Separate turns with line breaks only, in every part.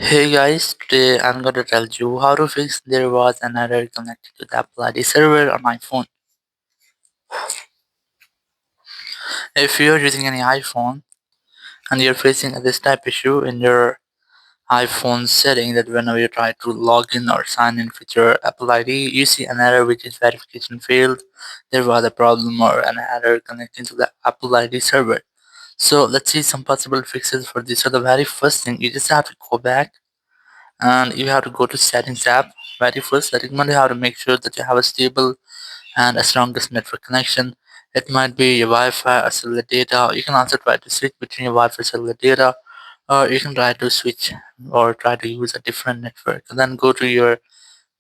Hey guys, today I'm going to tell you how to fix there was an error connected to the Apple ID server on iPhone. If you're using any iPhone and you're facing this type issue in your iPhone setting that whenever you try to log in or sign in with your Apple ID, you see an error which is verification failed, there was a problem or an error connecting to the Apple ID server. So let's see some possible fixes for this. So the very first thing, you just have to go back and you have to go to settings app. Very first, I recommend you have to make sure that you have a stable and a strongest network connection. It might be your Wi-Fi or cellular data. You can also try to switch between your Wi-Fi and cellular data, or you can try to switch or try to use a different network. And then go to your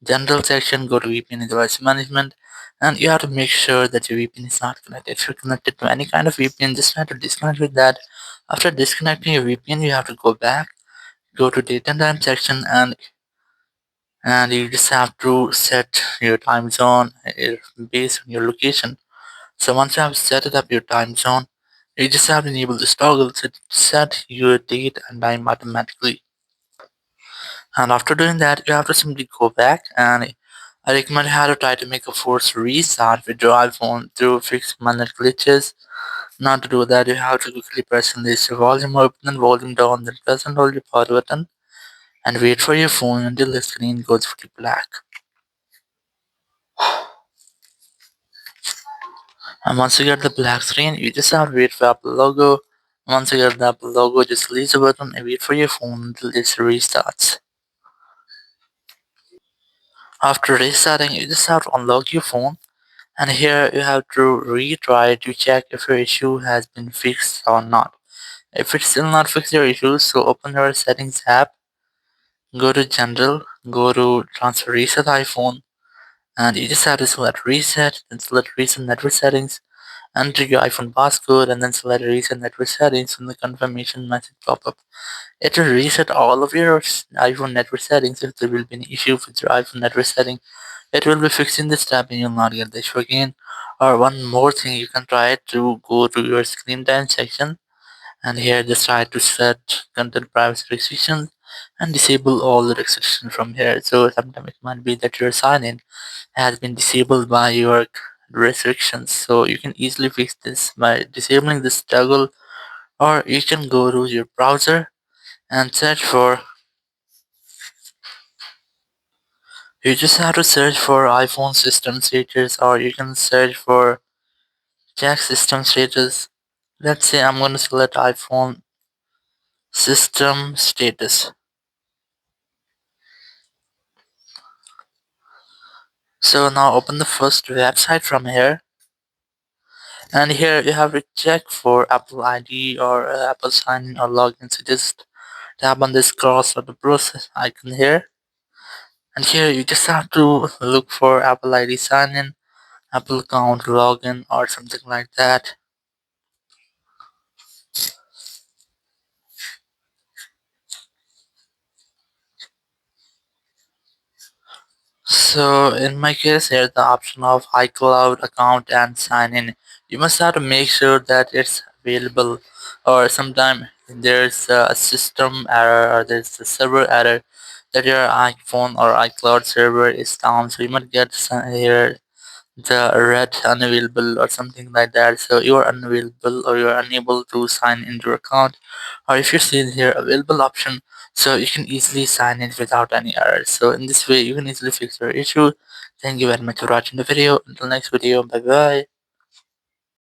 general section, go to VPN Device Management, and you have to make sure that your VPN is not connected. If you're connected to any kind of VPN, just try to disconnect with that. After disconnecting your VPN, you have to go back, go to date and time section, and you just have to set your time zone based on your location. So once you have set it up your time zone, you just have to enable this toggle to set your date and time automatically. And after doing that, you have to simply go back, and I recommend how to try to make a forced restart with your iPhone to fix minor glitches. Not to do that, you have to quickly press on this volume up, then volume down, then press and hold your power button and wait for your phone until the screen goes fully black. And once you get the black screen, you just have to wait for Apple logo. Once you get the Apple logo, just release the button and wait for your phone until it restarts. After restarting, you just have to unlock your phone, and here you have to retry to check if your issue has been fixed or not. If it's still not fixed your issue, so open your settings app, go to general, go to transfer reset iPhone, and you just have to select reset, then select reset network settings, enter your iPhone passcode, and then select reset network settings when the confirmation message pop up. It will reset all of your iPhone network settings. If there will be an issue with your iPhone network setting, it will be fixed in this tab and you'll not get the issue again. Or one more thing, you can try to go to your screen time section, and here just try to set content privacy restrictions and disable all the restrictions from here. So sometimes it might be that your sign in has been disabled by your restrictions. So you can easily fix this by disabling this toggle, or you can go to your browser and search for, you just have to search for iPhone system status, or you can search for check system status. Let's say I'm going to select iPhone system status. So now open the first website from here, and here you have to check for Apple ID or Apple sign in or login. So just tap on this cross or the process icon here, and here you just have to look for Apple ID sign in, Apple account login, or something like that. So in my case here, the option of iCloud account and sign in, you must have to make sure that it's available, or sometime there's a system error or there's a server error that your iPhone or iCloud server is down. So you might get here the red unavailable or something like that. So you are unavailable or you are unable to sign into your account, or if you see here available option, so you can easily sign in without any errors. So in this way you can easily fix your issue. Thank you very much for watching the video. Until next video, bye bye.